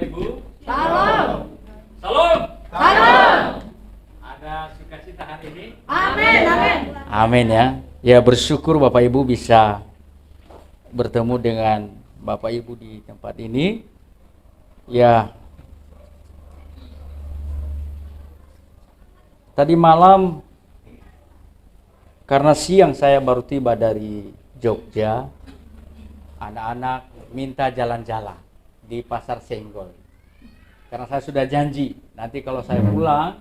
Ibu. Salam. Salam. Salam. Ada sukacita hari ini? Amin. Amin. Amin ya. Ya bersyukur Bapak Ibu bisa bertemu dengan Bapak Ibu di tempat ini. Ya. Tadi malam karena siang saya baru tiba dari Jogja, anak-anak minta jalan-jalan di Pasar Senggol. Karena saya sudah janji, nanti kalau saya pulang,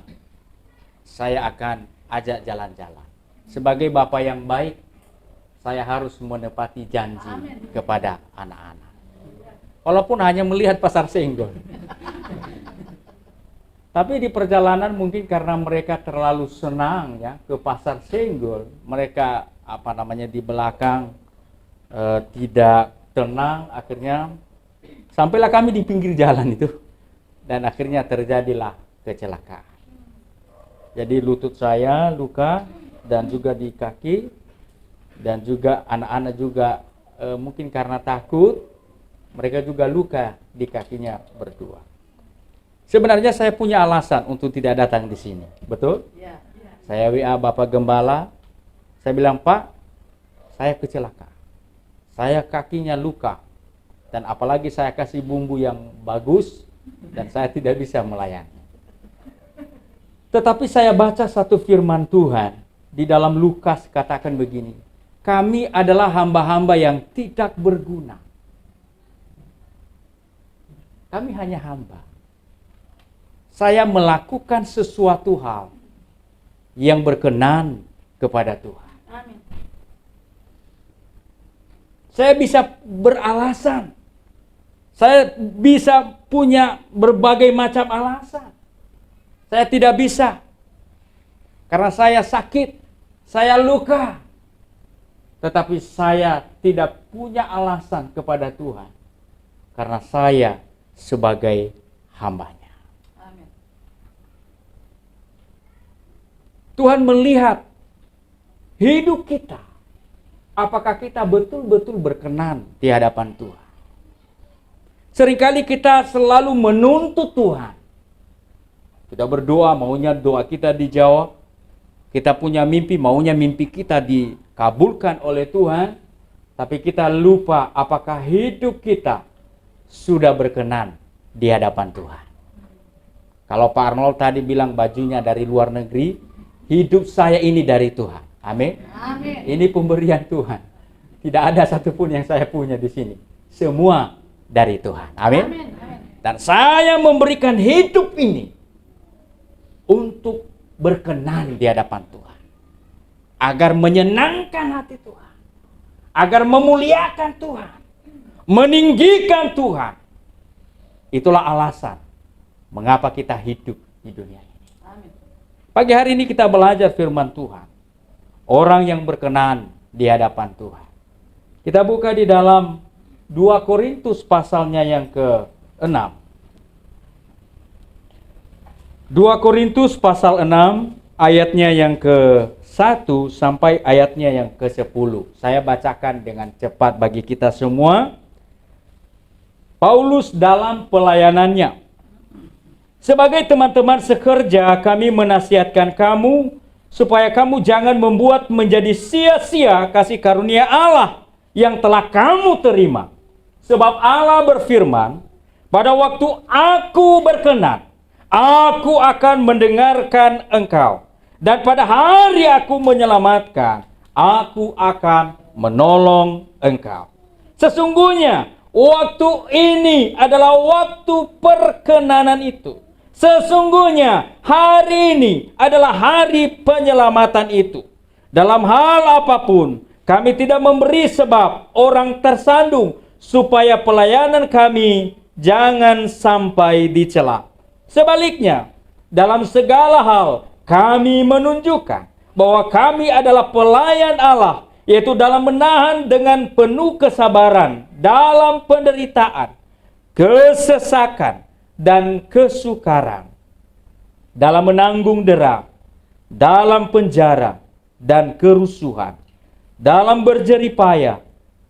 saya akan ajak jalan-jalan. Sebagai bapak yang baik, saya harus menepati janji kepada anak-anak. Walaupun hanya melihat Pasar Senggol. Tapi di perjalanan mungkin karena mereka terlalu senang ya ke Pasar Senggol, mereka di belakang tidak tenang, akhirnya sampailah kami di pinggir jalan itu dan akhirnya terjadilah kecelakaan. Jadi lutut saya luka dan juga di kaki dan juga anak-anak juga mungkin karena takut mereka juga luka di kakinya berdua. Sebenarnya saya punya alasan untuk tidak datang di sini, betul? Ya. Saya WA Bapak Gembala, saya bilang Pak, saya kecelakaan, saya kakinya luka, dan apalagi saya kasih bumbu yang bagus, dan saya tidak bisa melayani. Tetapi saya baca satu firman Tuhan, di dalam Lukas katakan begini, kami adalah hamba-hamba yang tidak berguna. Kami hanya hamba. Saya melakukan sesuatu hal yang berkenan kepada Tuhan. Amin. Saya bisa beralasan. Saya bisa punya berbagai macam alasan. Saya tidak bisa. Karena saya sakit, saya luka. Tetapi saya tidak punya alasan kepada Tuhan. Karena saya sebagai hambanya. Tuhan melihat hidup kita. Apakah kita betul-betul berkenan di hadapan Tuhan? Seringkali kita selalu menuntut Tuhan. Kita berdoa, maunya doa kita dijawab. Kita punya mimpi, maunya mimpi kita dikabulkan oleh Tuhan. Tapi kita lupa apakah hidup kita sudah berkenan di hadapan Tuhan. Kalau Pak Arnold tadi bilang bajunya dari luar negeri, hidup saya ini dari Tuhan. Amin. Amin. Ini pemberian Tuhan. Tidak ada satupun yang saya punya di sini. Semua dari Tuhan. Amin. Amin. Dan saya memberikan hidup ini untuk berkenan di hadapan Tuhan. Agar menyenangkan hati Tuhan. Agar memuliakan Tuhan. Meninggikan Tuhan. Itulah alasan mengapa kita hidup di dunia ini. Pagi hari ini kita belajar firman Tuhan. Orang yang berkenan di hadapan Tuhan. Kita buka di dalam 2 Korintus pasalnya yang ke-6. 2 Korintus pasal 6 ayatnya yang ke-1 sampai ayatnya yang ke-10. Saya bacakan dengan cepat bagi kita semua. Paulus dalam pelayanannya. Sebagai teman-teman sekerja, kami menasihatkan kamu supaya kamu jangan membuat menjadi sia-sia kasih karunia Allah yang telah kamu terima. Sebab Allah berfirman, pada waktu aku berkenan, aku akan mendengarkan engkau. Dan pada hari aku menyelamatkan, aku akan menolong engkau. Sesungguhnya, waktu ini adalah waktu perkenanan itu. Sesungguhnya hari ini adalah hari penyelamatan itu. Dalam hal apapun, kami tidak memberi sebab orang tersandung supaya pelayanan kami jangan sampai dicela. Sebaliknya, dalam segala hal kami menunjukkan bahwa kami adalah pelayan Allah, yaitu dalam menahan dengan penuh kesabaran dalam penderitaan, kesesakan, dan kesukaran, dalam menanggung dera, dalam penjara dan kerusuhan, dalam berjerih payah,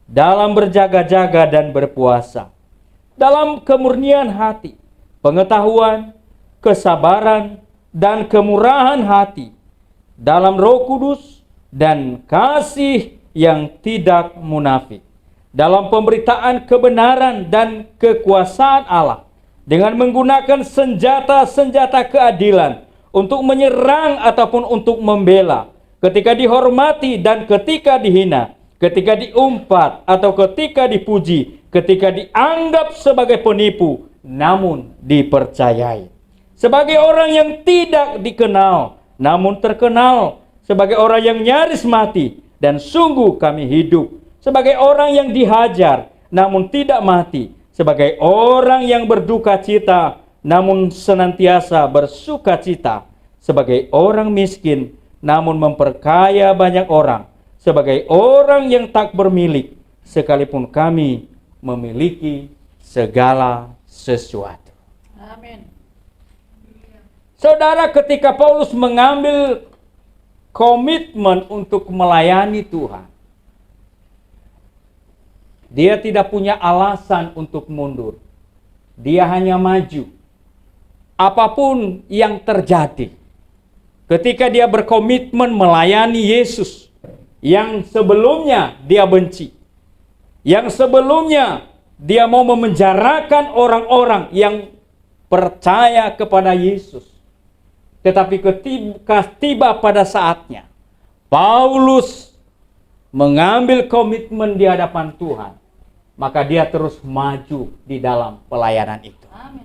dalam berjaga-jaga dan berpuasa, dalam kemurnian hati, pengetahuan, kesabaran, dan kemurahan hati dalam Roh Kudus dan kasih yang tidak munafik, dalam pemberitaan kebenaran dan kekuasaan Allah, dengan menggunakan senjata-senjata keadilan untuk menyerang ataupun untuk membela, ketika dihormati dan ketika dihina, ketika diumpat atau ketika dipuji, ketika dianggap sebagai penipu namun dipercayai, sebagai orang yang tidak dikenal namun terkenal, sebagai orang yang nyaris mati dan sungguh kami hidup, sebagai orang yang dihajar namun tidak mati, sebagai orang yang berduka cita namun senantiasa bersuka cita, sebagai orang miskin namun memperkaya banyak orang, sebagai orang yang tak bermilik sekalipun kami memiliki segala sesuatu. Amin. Saudara, ketika Paulus mengambil komitmen untuk melayani Tuhan, dia tidak punya alasan untuk mundur. Dia hanya maju. Apapun yang terjadi, ketika dia berkomitmen melayani Yesus yang sebelumnya dia benci, yang sebelumnya dia mau memenjarakan orang-orang yang percaya kepada Yesus. Tetapi ketika tiba pada saatnya Paulus mengambil komitmen di hadapan Tuhan, maka dia terus maju di dalam pelayanan itu. Amin.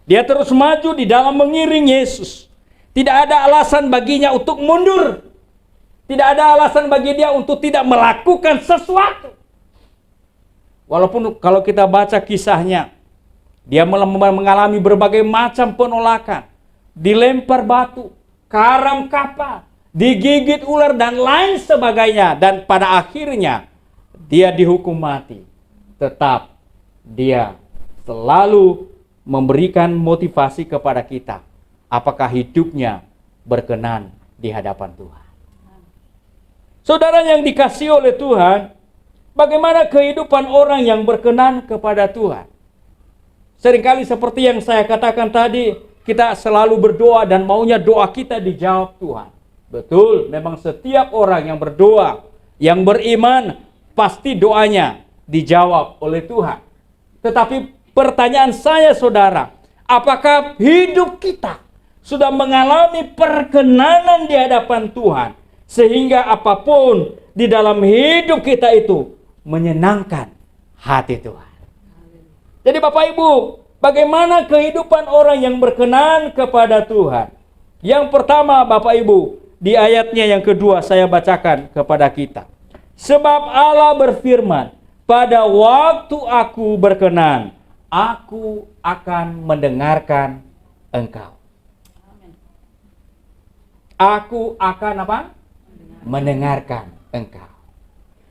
Dia terus maju di dalam mengiring Yesus. Tidak ada alasan baginya untuk mundur. Tidak ada alasan bagi dia untuk tidak melakukan sesuatu. Walaupun kalau kita baca kisahnya, dia mengalami berbagai macam penolakan. Dilempar batu, karam kapal, digigit ular dan lain sebagainya. Dan pada akhirnya dia dihukum mati. Tetap dia selalu memberikan motivasi kepada kita. Apakah hidupnya berkenan di hadapan Tuhan? Saudara yang dikasihi oleh Tuhan, bagaimana kehidupan orang yang berkenan kepada Tuhan? Seringkali seperti yang saya katakan tadi, kita selalu berdoa dan maunya doa kita dijawab Tuhan. Betul, memang setiap orang yang berdoa, yang beriman, pasti doanya dijawab oleh Tuhan. Tetapi pertanyaan saya, saudara, apakah hidup kita sudah mengalami perkenanan di hadapan Tuhan, sehingga apapun di dalam hidup kita itu menyenangkan hati Tuhan? Jadi Bapak Ibu, bagaimana kehidupan orang yang berkenan kepada Tuhan? Yang pertama, Bapak Ibu, di ayatnya yang kedua saya bacakan kepada kita. Sebab Allah berfirman, pada waktu aku berkenan, aku akan mendengarkan engkau. Aku akan apa? Mendengarkan engkau.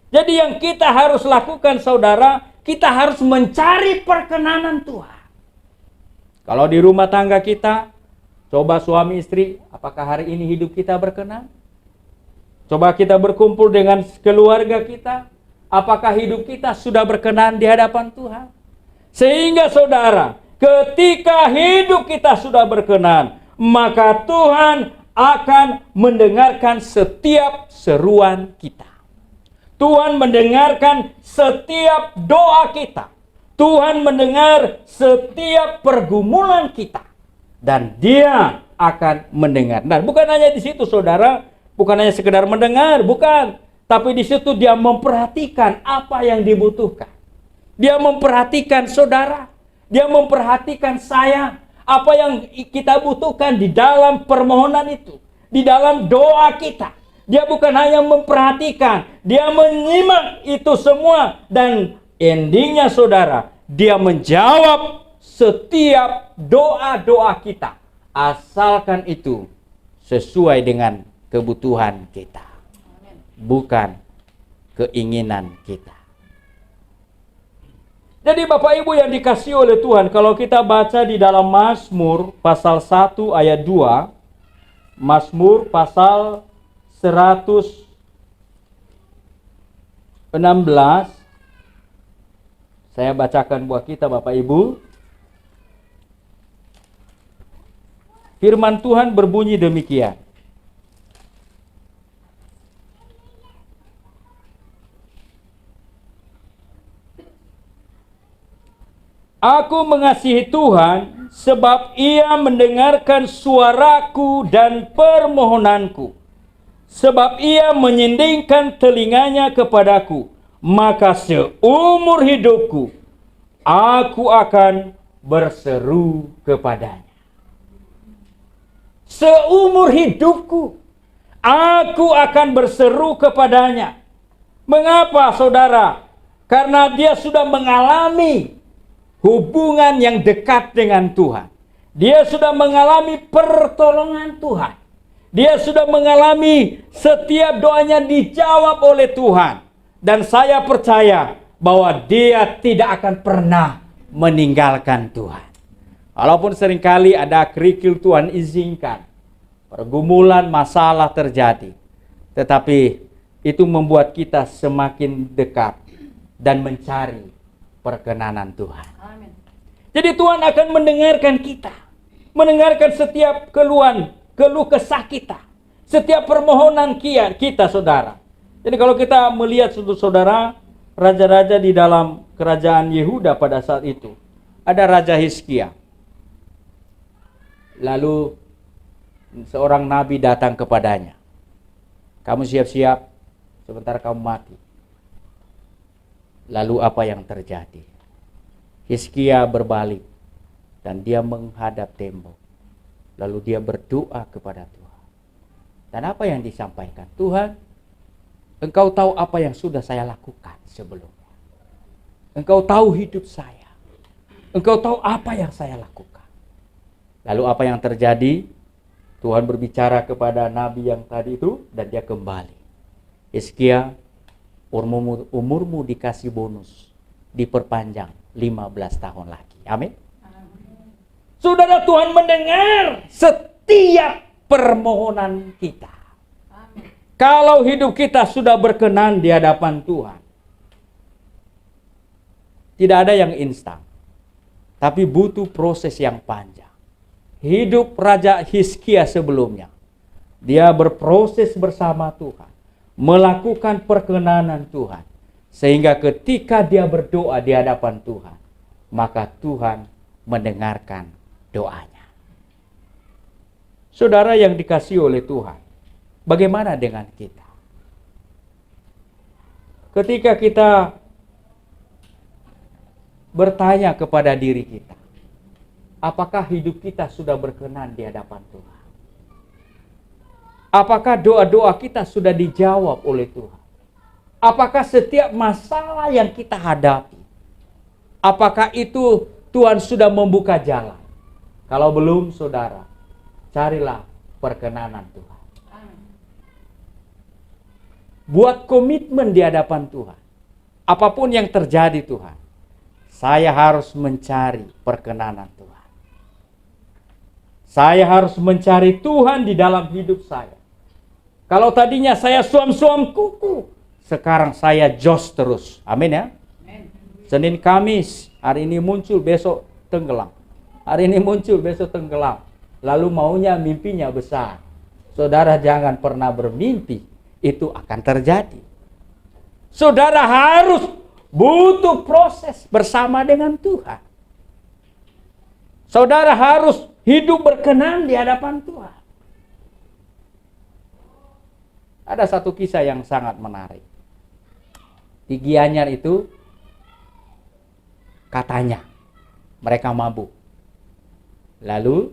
Jadi yang kita harus lakukan, saudara, kita harus mencari perkenanan Tuhan. Kalau di rumah tangga kita, coba suami istri, apakah hari ini hidup kita berkenan? Coba kita berkumpul dengan keluarga kita, apakah hidup kita sudah berkenan di hadapan Tuhan? Sehingga saudara, ketika hidup kita sudah berkenan, maka Tuhan akan mendengarkan setiap seruan kita. Tuhan mendengarkan setiap doa kita. Tuhan mendengar setiap pergumulan kita. Dan Dia akan mendengar. Nah, bukan hanya di situ, saudara. Bukan hanya sekedar mendengar, bukan. Tapi di situ Dia memperhatikan apa yang dibutuhkan. Dia memperhatikan saudara. Dia memperhatikan saya. Apa yang kita butuhkan di dalam permohonan itu. Di dalam doa kita. Dia bukan hanya memperhatikan, dia menyimak itu semua. Dan endingnya saudara, dia menjawab setiap doa-doa kita. Asalkan itu sesuai dengan kebutuhan kita, bukan keinginan kita. Jadi Bapak Ibu yang dikasihi oleh Tuhan, kalau kita baca di dalam Mazmur pasal 1 ayat 2, Mazmur pasal 116, saya bacakan buat kita Bapak Ibu. Firman Tuhan berbunyi demikian. Aku mengasihi Tuhan sebab Ia mendengarkan suaraku dan permohonanku. Sebab Ia menyindingkan telinganya kepadaku. Maka seumur hidupku aku akan berseru kepadanya. Seumur hidupku aku akan berseru kepadanya. Mengapa, saudara? Karena dia sudah mengalami hubungan yang dekat dengan Tuhan. Dia sudah mengalami pertolongan Tuhan. Dia sudah mengalami setiap doanya dijawab oleh Tuhan. Dan saya percaya bahwa dia tidak akan pernah meninggalkan Tuhan. Walaupun seringkali ada kerikil Tuhan izinkan, pergumulan, masalah terjadi. Tetapi itu membuat kita semakin dekat dan mencari perkenanan Tuhan. Amin. Jadi Tuhan akan mendengarkan kita. Mendengarkan setiap keluh kesah kita. Setiap permohonan kita, saudara. Jadi kalau kita melihat, saudara, raja-raja di dalam kerajaan Yehuda pada saat itu. Ada Raja Hizkia. Lalu seorang nabi datang kepadanya. Kamu siap-siap, sebentar kamu mati. Lalu apa yang terjadi? Hizkia berbalik dan dia menghadap tembok. Lalu dia berdoa kepada Tuhan. Dan apa yang disampaikan? Tuhan, Engkau tahu apa yang sudah saya lakukan sebelumnya. Engkau tahu hidup saya. Engkau tahu apa yang saya lakukan. Lalu apa yang terjadi? Tuhan berbicara kepada nabi yang tadi itu dan dia kembali. Hizkia, umurmu dikasih bonus, diperpanjang 15 tahun lagi. Amin. Saudara, Tuhan mendengar setiap permohonan kita. Amin. Kalau hidup kita sudah berkenan di hadapan Tuhan, tidak ada yang instan, tapi butuh proses yang panjang. Hidup Raja Hizkia sebelumnya, dia berproses bersama Tuhan, melakukan perkenanan Tuhan, sehingga ketika dia berdoa di hadapan Tuhan, maka Tuhan mendengarkan doanya. Saudara yang dikasihi oleh Tuhan, bagaimana dengan kita? Ketika kita bertanya kepada diri kita, apakah hidup kita sudah berkenan di hadapan Tuhan? Apakah doa-doa kita sudah dijawab oleh Tuhan? Apakah setiap masalah yang kita hadapi, apakah itu Tuhan sudah membuka jalan? Kalau belum, saudara, carilah perkenanan Tuhan. Buat komitmen di hadapan Tuhan. Apapun yang terjadi, Tuhan, saya harus mencari perkenanan Tuhan. Saya harus mencari Tuhan di dalam hidup saya. Kalau tadinya saya suam-suam kuku, sekarang saya jos terus. Amin ya. Senin Kamis, hari ini muncul, besok tenggelam. Hari ini muncul, besok tenggelam. Lalu maunya mimpinya besar. Saudara jangan pernah bermimpi, itu akan terjadi. Saudara harus butuh proses bersama dengan Tuhan. Saudara harus hidup berkenan di hadapan Tuhan. Ada satu kisah yang sangat menarik. Di Gianyar itu, katanya mereka mabuk. Lalu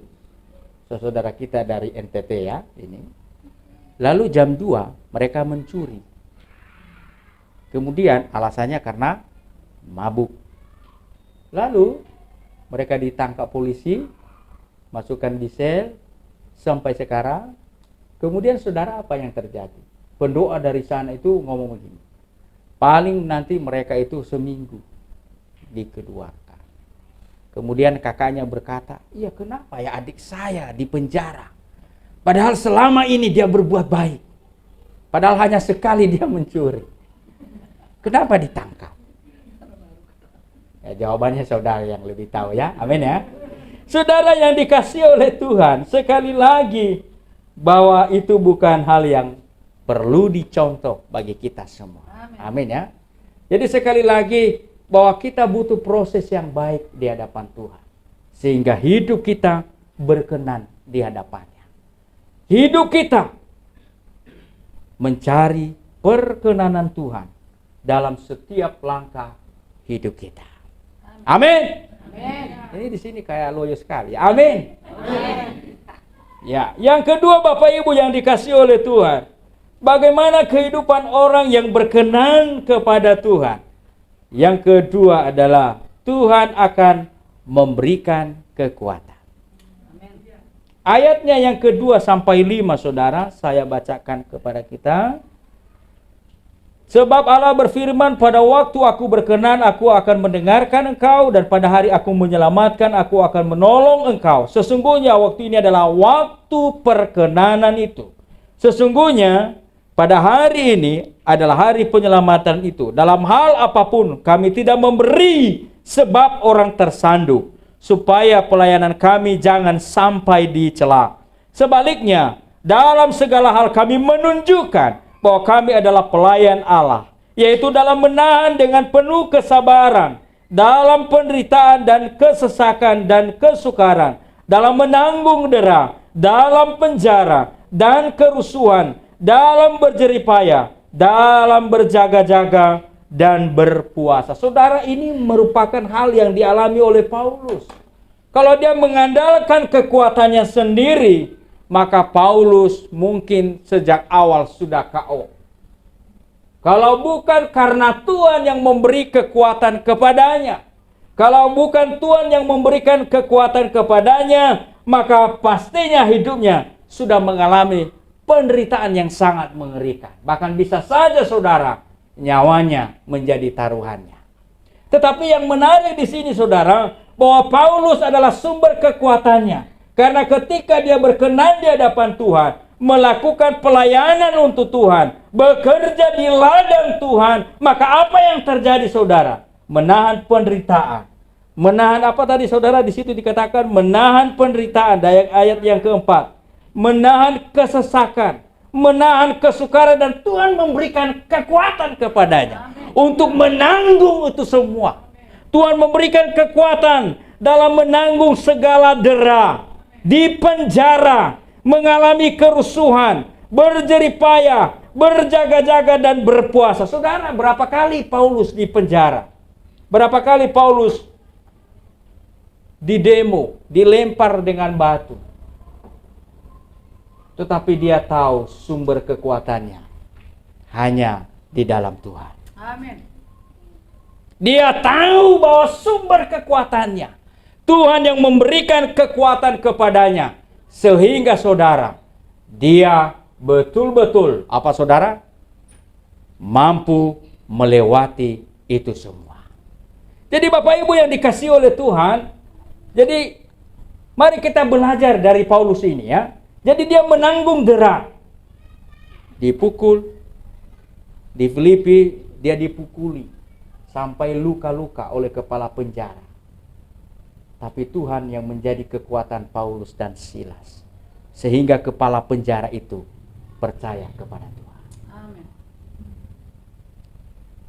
saudara kita dari NTT ya ini. Lalu jam 2 mereka mencuri. Kemudian alasannya karena mabuk. Lalu mereka ditangkap polisi, masukkan di sel sampai sekarang. Kemudian saudara apa yang terjadi? Pendoa dari sana itu ngomong begini. Paling nanti mereka itu seminggu dikeluarkan. Kemudian kakaknya berkata, iya kenapa ya adik saya di penjara? Padahal selama ini dia berbuat baik. Padahal hanya sekali dia mencuri. Kenapa ditangkap? Ya, jawabannya saudara yang lebih tahu ya. Amin ya. Saudara yang dikasihi oleh Tuhan, sekali lagi bahwa itu bukan hal yang perlu dicontoh bagi kita semua. Amin ya. Jadi sekali lagi bahwa kita butuh proses yang baik di hadapan Tuhan. Sehingga hidup kita berkenan di hadapannya. Hidup kita mencari perkenanan Tuhan dalam setiap langkah hidup kita. Amin. Ini di sini kayak loyo sekali. Amin. Ya, yang kedua Bapak Ibu yang dikasihi oleh Tuhan, bagaimana kehidupan orang yang berkenan kepada Tuhan? Yang kedua adalah Tuhan akan memberikan kekuatan. Ayatnya yang kedua sampai 5 saudara, saya bacakan kepada kita. Sebab Allah berfirman, pada waktu aku berkenan, aku akan mendengarkan engkau, dan pada hari aku menyelamatkan, aku akan menolong engkau. Sesungguhnya waktu ini adalah waktu perkenanan itu. Sesungguhnya pada hari ini adalah hari penyelamatan itu. Dalam hal apapun kami tidak memberi sebab orang tersandung, supaya pelayanan kami jangan sampai dicela. Sebaliknya, dalam segala hal kami menunjukkan bahwa kami adalah pelayan Allah, yaitu dalam menahan dengan penuh kesabaran, dalam penderitaan dan kesesakan dan kesukaran, dalam menanggung dera, dalam penjara dan kerusuhan, dalam berjeripaya, dalam berjaga-jaga dan berpuasa. Saudara, ini merupakan hal yang dialami oleh Paulus. Kalau dia mengandalkan kekuatannya sendiri, maka Paulus mungkin sejak awal sudah KO. Kalau bukan karena Tuhan yang memberi kekuatan kepadanya, kalau bukan Tuhan yang memberikan kekuatan kepadanya, maka pastinya hidupnya sudah mengalami penderitaan yang sangat mengerikan. Bahkan bisa saja saudara, nyawanya menjadi taruhannya. Tetapi yang menarik di sini saudara, bahwa Paulus adalah sumber kekuatannya. Karena ketika dia berkenan di hadapan Tuhan, melakukan pelayanan untuk Tuhan, bekerja di ladang Tuhan, maka apa yang terjadi saudara? Menahan penderitaan. Menahan apa tadi saudara? Di situ dikatakan menahan penderitaan, ayat yang keempat. Menahan kesesakan, menahan kesukaran, dan Tuhan memberikan kekuatan kepadanya untuk menanggung itu semua. Tuhan memberikan kekuatan dalam menanggung segala dera, di penjara, mengalami kerusuhan, berjeripaya, berjaga-jaga dan berpuasa. Saudara, berapa kali Paulus di penjara? Berapa kali Paulus didemo, dilempar dengan batu? Tetapi dia tahu sumber kekuatannya hanya di dalam Tuhan. Amin. Dia tahu bahwa sumber kekuatannya Tuhan yang memberikan kekuatan kepadanya. Sehingga saudara, dia betul-betul, apa saudara? Mampu melewati itu semua. Jadi Bapak Ibu yang dikasihi oleh Tuhan, jadi mari kita belajar dari Paulus ini ya. Jadi dia menanggung dera. Dipukul. Di Filipi dia dipukuli sampai luka-luka oleh kepala penjara. Tapi Tuhan yang menjadi kekuatan Paulus dan Silas. Sehingga kepala penjara itu percaya kepada Tuhan. Amin.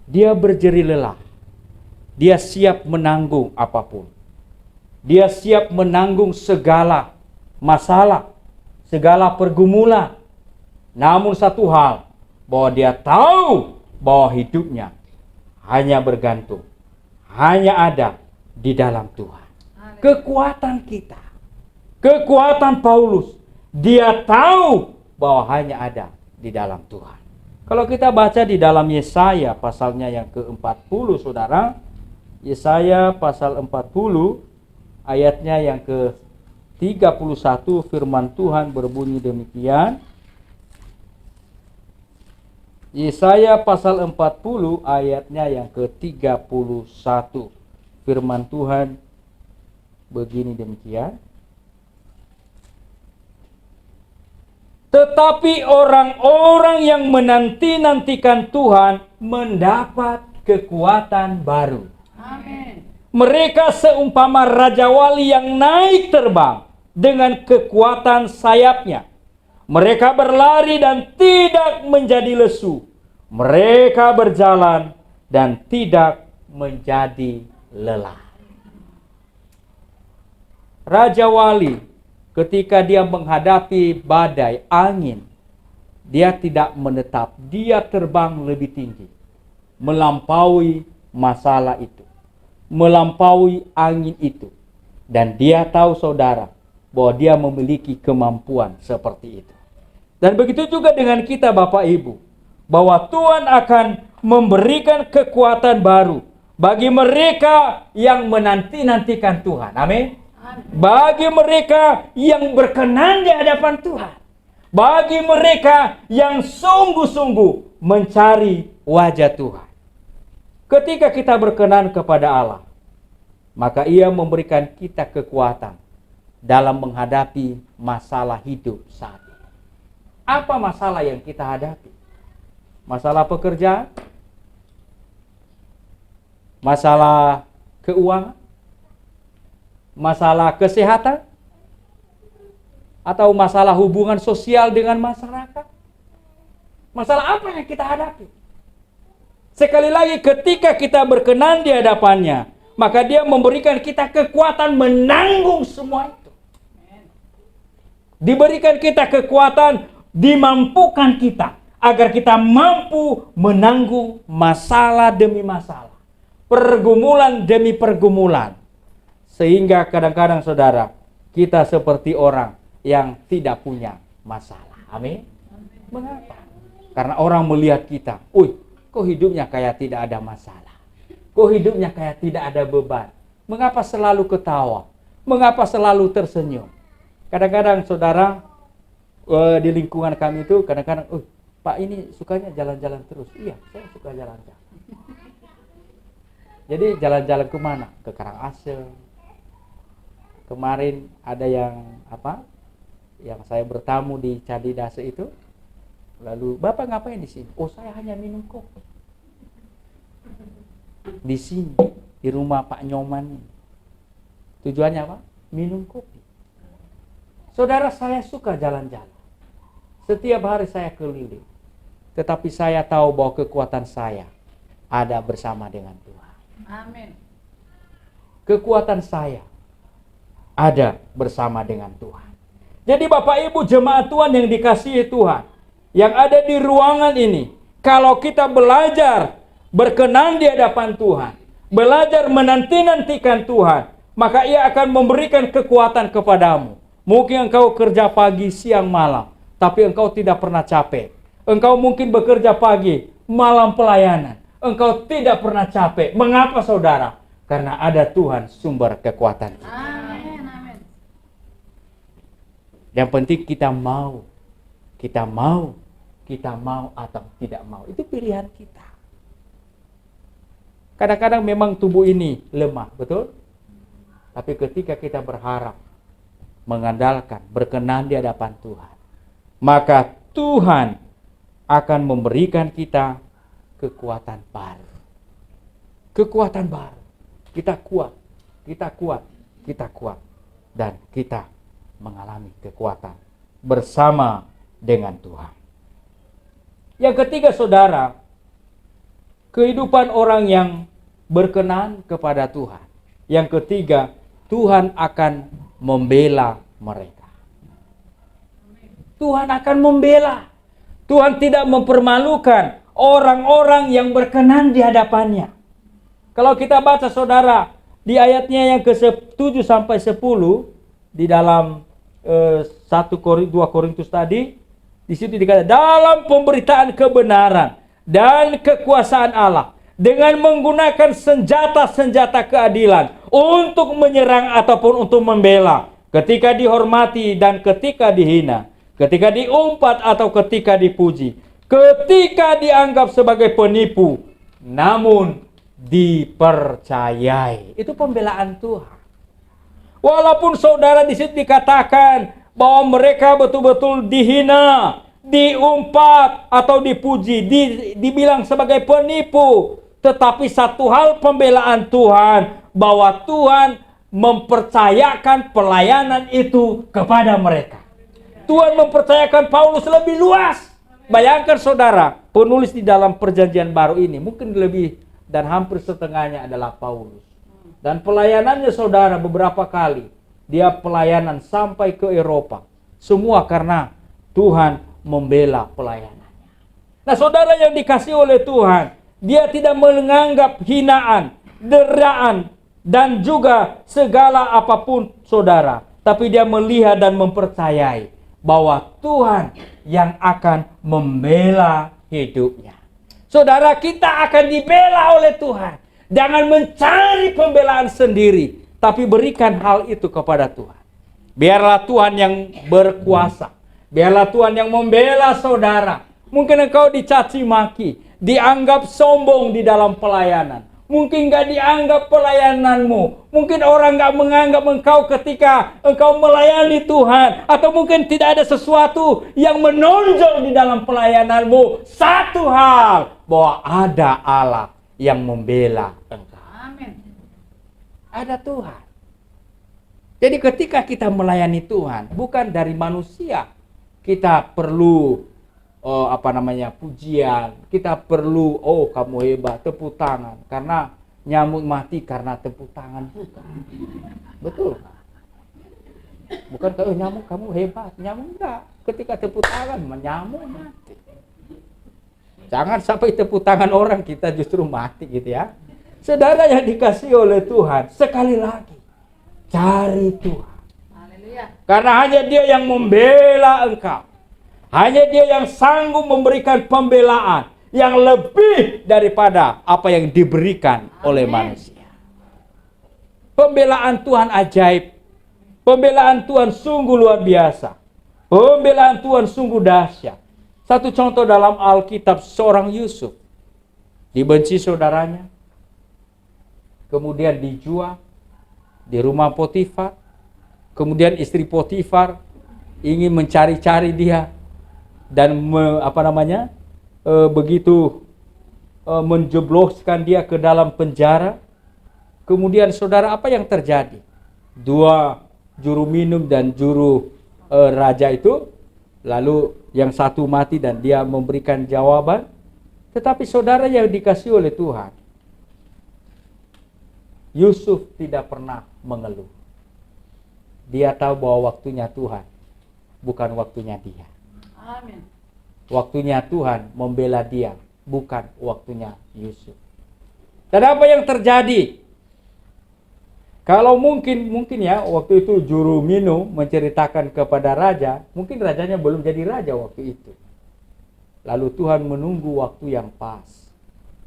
Dia berjeri lelah. Dia siap menanggung apapun. Dia siap menanggung segala masalah, segala pergumulan. Namun satu hal, bahwa dia tahu bahwa hidupnya hanya bergantung, hanya ada di dalam Tuhan. Kekuatan kita, kekuatan Paulus, dia tahu bahwa hanya ada di dalam Tuhan. Kalau kita baca di dalam Yesaya pasalnya yang ke-40 saudara, Yesaya pasal 40 ayatnya yang ke-31, firman Tuhan berbunyi demikian. Yesaya pasal 40 ayatnya yang ke-31. Firman Tuhan begini demikian. Tetapi orang-orang yang menanti-nantikan Tuhan mendapat kekuatan baru. Amin. Mereka seumpama raja wali yang naik terbang dengan kekuatan sayapnya. Mereka berlari dan tidak menjadi lesu. Mereka berjalan dan tidak menjadi lelah. Raja wali ketika dia menghadapi badai, angin, dia tidak menetap, dia terbang lebih tinggi, melampaui masalah itu, melampaui angin itu. Dan dia tahu saudara, bahwa dia memiliki kemampuan seperti itu. Dan begitu juga dengan kita Bapak Ibu, bahwa Tuhan akan memberikan kekuatan baru bagi mereka yang menanti-nantikan Tuhan. Amin. Bagi mereka yang berkenan di hadapan Tuhan. Bagi mereka yang sungguh-sungguh mencari wajah Tuhan. Ketika kita berkenan kepada Allah, maka Ia memberikan kita kekuatan dalam menghadapi masalah hidup saat ini. Apa masalah yang kita hadapi? Masalah pekerjaan? Masalah keuangan? Masalah kesehatan? Atau masalah hubungan sosial dengan masyarakat? Masalah apa yang kita hadapi? Sekali lagi, ketika kita berkenan di hadapannya, maka Dia memberikan kita kekuatan menanggung semua itu. Diberikan kita kekuatan, dimampukan kita, agar kita mampu menanggung masalah demi masalah, pergumulan demi pergumulan. Sehingga kadang-kadang saudara, kita seperti orang yang tidak punya masalah. Amin. Mengapa? Karena orang melihat kita, kok hidupnya kayak tidak ada masalah, kok hidupnya kayak tidak ada beban, mengapa selalu ketawa, mengapa selalu tersenyum. Kadang-kadang saudara, di lingkungan kami itu kadang-kadang, Pak ini sukanya jalan-jalan terus. Iya, saya suka jalan-jalan. Jadi jalan-jalan kemana? Ke Karangasem. Kemarin ada yang saya bertamu di Candi Dase itu. Lalu, Bapak ngapain di sini? Saya hanya minum kopi. Di sini, di rumah Pak Nyoman. Tujuannya apa? Minum kopi. Saudara, saya suka jalan-jalan. Setiap hari saya keliling. Tetapi saya tahu bahwa kekuatan saya ada bersama dengan Tuhan. Amin. Kekuatan saya ada bersama dengan Tuhan. Jadi Bapak Ibu jemaat Tuhan yang dikasihi Tuhan, yang ada di ruangan ini, kalau kita belajar berkenan di hadapan Tuhan, belajar menanti-nantikan Tuhan, maka Ia akan memberikan kekuatan kepadamu. Mungkin engkau kerja pagi, siang, malam, tapi engkau tidak pernah capek. Engkau mungkin bekerja pagi, malam pelayanan, engkau tidak pernah capek. Mengapa saudara? Karena ada Tuhan sumber kekuatan kita. Amin. Amin. Yang penting kita mau atau tidak mau. Itu pilihan kita. Kadang-kadang memang tubuh ini lemah, betul? Tapi ketika kita berharap, mengandalkan, berkenan di hadapan Tuhan, maka Tuhan akan memberikan kita kekuatan baru. Kekuatan baru. Kita kuat. Dan kita mengalami kekuatan bersama dengan Tuhan. Yang ketiga saudara, kehidupan orang yang berkenan kepada Tuhan. Yang ketiga, Tuhan akan membela mereka. Tuhan akan membela. Tuhan tidak mempermalukan orang-orang yang berkenan di hadapannya. Kalau kita baca saudara, di ayatnya yang ke-7 sampai 10 di dalam 2 Korintus tadi, di situ dikatakan dalam pemberitaan kebenaran dan kekuasaan Allah dengan menggunakan senjata-senjata keadilan untuk menyerang ataupun untuk membela, ketika dihormati dan ketika dihina, ketika diumpat atau ketika dipuji, ketika dianggap sebagai penipu namun dipercayai. Itu pembelaan Tuhan. Walaupun saudara di situ dikatakan bahwa mereka betul-betul dihina, diumpat atau dipuji, dibilang sebagai penipu, tetapi satu hal pembelaan Tuhan, bahwa Tuhan mempercayakan pelayanan itu kepada mereka. Tuhan mempercayakan Paulus lebih luas. Bayangkan saudara, penulis di dalam perjanjian baru ini mungkin lebih dan hampir setengahnya adalah Paulus. Dan pelayanannya saudara beberapa kali. Dia pelayanan sampai ke Eropa. Semua karena Tuhan membela pelayanannya. Nah saudara yang dikasih oleh Tuhan, dia tidak menganggap hinaan, deraan, dan juga segala apapun saudara. Tapi dia melihat dan mempercayai bahwa Tuhan yang akan membela hidupnya. Saudara, kita akan dibela oleh Tuhan. Jangan mencari pembelaan sendiri, tapi berikan hal itu kepada Tuhan. Biarlah Tuhan yang berkuasa. Biarlah Tuhan yang membela saudara. Mungkin engkau dicaci maki, dianggap sombong di dalam pelayanan. Mungkin gak dianggap pelayananmu. Mungkin orang gak menganggap engkau ketika engkau melayani Tuhan. Atau mungkin tidak ada sesuatu yang menonjol di dalam pelayananmu. Satu hal, bahwa ada Allah yang membela engkau. Amin. Ada Tuhan. Jadi ketika kita melayani Tuhan, bukan dari manusia. Kita perlu pujian, kita perlu kamu hebat, tepuk tangan, karena nyamuk mati karena tepuk tangan bukan. Betul. Bukan kalau nyamuk kamu hebat, nyamuk enggak. Ketika tepuk tangan nyamuk mati. Jangan sampai tepuk tangan orang kita justru mati gitu ya. Saudara yang dikasih oleh Tuhan, sekali lagi cari Tuhan. Haleluya. Karena hanya Dia yang membela engkau. Hanya Dia yang sanggup memberikan pembelaan yang lebih daripada apa yang diberikan oleh manusia. Pembelaan Tuhan ajaib. Pembelaan Tuhan sungguh luar biasa. Pembelaan Tuhan sungguh dahsyat. Satu contoh dalam Alkitab, seorang Yusuf dibenci saudaranya, kemudian dijual di rumah Potifar, kemudian istri Potifar ingin mencari-cari dia dan begitu menjebloskan dia ke dalam penjara. Kemudian saudara, apa yang terjadi? Dua juru minum dan juru raja itu, lalu yang satu mati dan dia memberikan jawaban. Tetapi saudara yang dikasih oleh Tuhan, Yusuf tidak pernah mengeluh. Dia tahu bahwa waktunya Tuhan, bukan waktunya dia. Amin. Waktunya Tuhan membela dia, bukan waktunya Yusuf. Dan apa yang terjadi? Kalau mungkin ya waktu itu juru minum menceritakan kepada raja, mungkin rajanya belum jadi raja waktu itu. Lalu Tuhan menunggu waktu yang pas.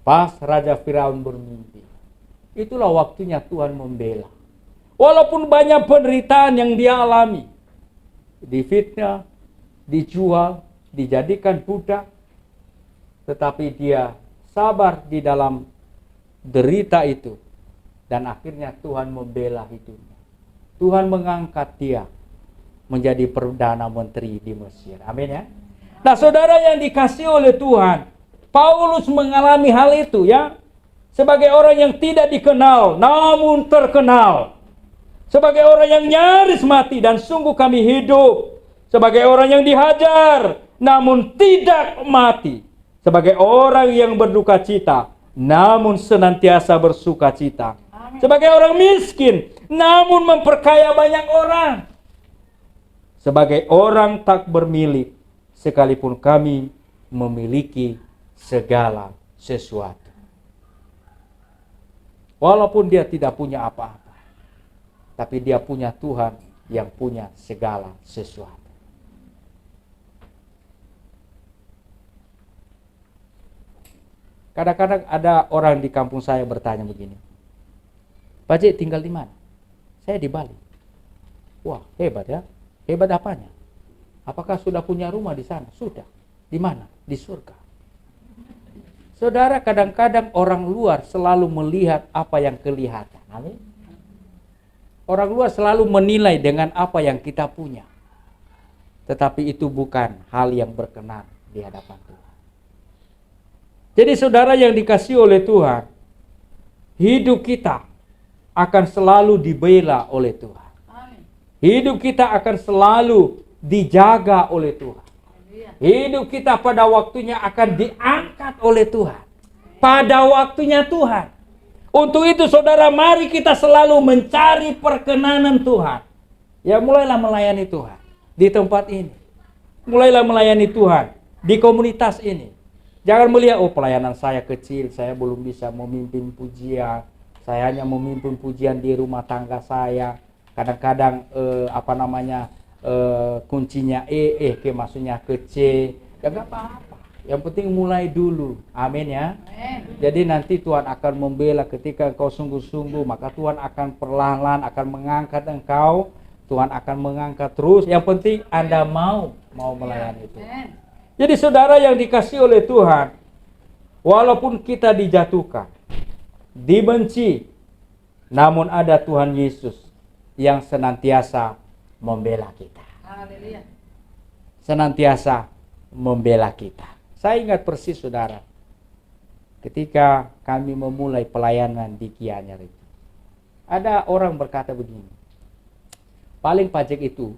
Pas Raja Firaun bermimpi. Itulah waktunya Tuhan membela. Walaupun banyak penderitaan yang dia alami. Difitnah, dijual, dijadikan budak. Tetapi dia sabar di dalam derita itu. Dan akhirnya Tuhan membela hidupnya. Tuhan mengangkat dia menjadi Perdana Menteri di Mesir. Amin ya. Nah saudara yang dikasih oleh Tuhan, Paulus mengalami hal itu ya. Sebagai orang yang tidak dikenal, namun terkenal. Sebagai orang yang nyaris mati dan sungguh kami hidup. Sebagai orang yang dihajar, namun tidak mati. Sebagai orang yang berduka cita, namun senantiasa bersuka cita. Sebagai orang miskin, namun memperkaya banyak orang. Sebagai orang tak bermilik, sekalipun kami memiliki segala sesuatu. Walaupun dia tidak punya apa-apa, tapi dia punya Tuhan yang punya segala sesuatu. Kadang-kadang ada orang di kampung saya bertanya begini, Pak Cik tinggal di mana? Saya di Bali. Wah, hebat ya. Hebat apanya? Apakah sudah punya rumah di sana? Sudah. Di mana? Di surga. Saudara, kadang-kadang orang luar selalu melihat apa yang kelihatan. Amin. Orang luar selalu menilai dengan apa yang kita punya. Tetapi itu bukan hal yang berkenan di hadapan Tuhan. Jadi saudara yang dikasihi oleh Tuhan, hidup kita akan selalu dibela oleh Tuhan. Amin. Hidup kita akan selalu dijaga oleh Tuhan. Haleluya. Hidup kita pada waktunya akan diangkat oleh Tuhan. Pada waktunya Tuhan. Untuk itu saudara, mari kita selalu mencari perkenanan Tuhan. Ya, mulailah melayani Tuhan di tempat ini. Mulailah melayani Tuhan di komunitas ini. Jangan melihat, oh pelayanan saya kecil, saya belum bisa memimpin pujian. Saya hanya memimpin pujian di rumah tangga saya. Kadang-kadang kuncinya maksudnya ke C. Ya enggak apa-apa. Yang penting mulai dulu. Amin ya. Amin. Jadi nanti Tuhan akan membela ketika engkau sungguh-sungguh, maka Tuhan akan perlahan-lahan akan mengangkat engkau. Tuhan akan mengangkat terus. Yang penting Anda mau melayani Tuhan. Amin. Jadi saudara yang dikasihi oleh Tuhan, walaupun kita dijatuhkan, dibenci, namun ada Tuhan Yesus yang senantiasa membela kita. Haleluya. Senantiasa membela kita. Saya ingat persis saudara, ketika kami memulai pelayanan di Gianyar itu, ada orang berkata begini, paling pajak itu,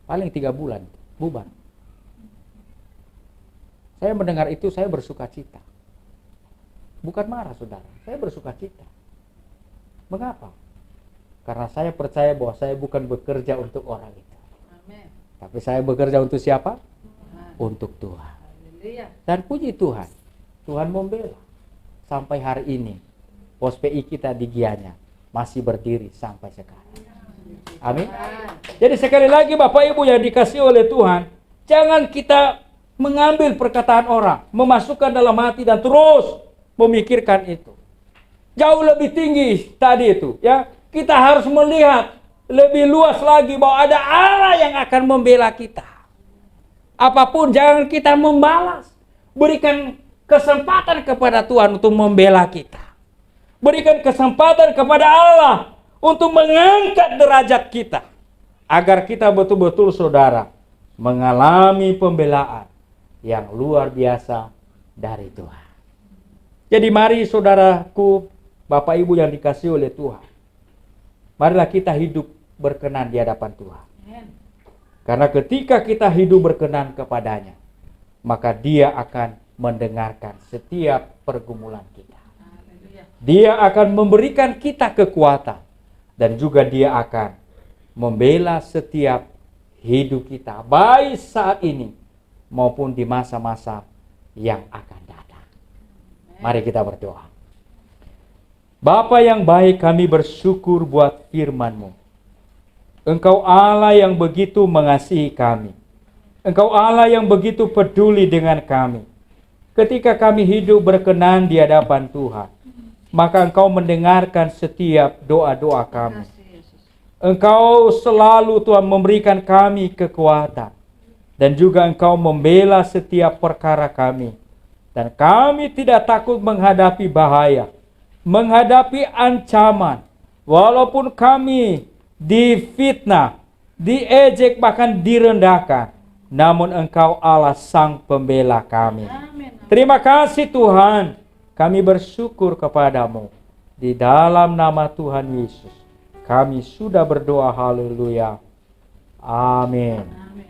paling 3 bulan, bubar. Saya mendengar itu, saya bersuka cita. Bukan marah saudara, saya bersuka cita. Mengapa? Karena saya percaya bahwa saya bukan bekerja untuk orang itu. Amin. Tapi saya bekerja untuk siapa? Tuhan. Untuk Tuhan. Haleluya. Dan puji Tuhan, Tuhan membela. Sampai hari ini, pos PI kita di Gianyar masih berdiri sampai sekarang. Amin. Jadi sekali lagi Bapak Ibu yang dikasihi oleh Tuhan, jangan kita mengambil perkataan orang, memasukkan dalam hati dan terus memikirkan itu. Jauh lebih tinggi tadi itu, ya. Kita harus melihat lebih luas lagi bahwa ada Allah yang akan membela kita. Apapun jangan kita membalas. Berikan kesempatan kepada Tuhan untuk membela kita. Berikan kesempatan kepada Allah untuk mengangkat derajat kita. Agar kita betul-betul saudara mengalami pembelaan yang luar biasa dari Tuhan. Jadi mari saudaraku, Bapak Ibu yang dikasihi oleh Tuhan, marilah kita hidup berkenan di hadapan Tuhan. Amin. Karena ketika kita hidup berkenan kepadanya, maka Dia akan mendengarkan setiap pergumulan kita. Haleluya. Dia akan memberikan kita kekuatan, dan juga Dia akan membela setiap hidup kita, baik saat ini maupun di masa-masa yang akan datang. Mari kita berdoa. Bapa yang baik, kami bersyukur buat firman-Mu. Engkau Allah yang begitu mengasihi kami. Engkau Allah yang begitu peduli dengan kami. Ketika kami hidup berkenan di hadapan Tuhan, maka Engkau mendengarkan setiap doa-doa kami. Engkau selalu Tuhan memberikan kami kekuatan. Dan juga Engkau membela setiap perkara kami. Dan kami tidak takut menghadapi bahaya, menghadapi ancaman. Walaupun kami difitnah, diejek, bahkan direndahkan, namun Engkau Allah Sang Pembela kami. Amin. Terima kasih Tuhan. Kami bersyukur kepadamu. Di dalam nama Tuhan Yesus, kami sudah berdoa. Haleluya. Amin. Amin.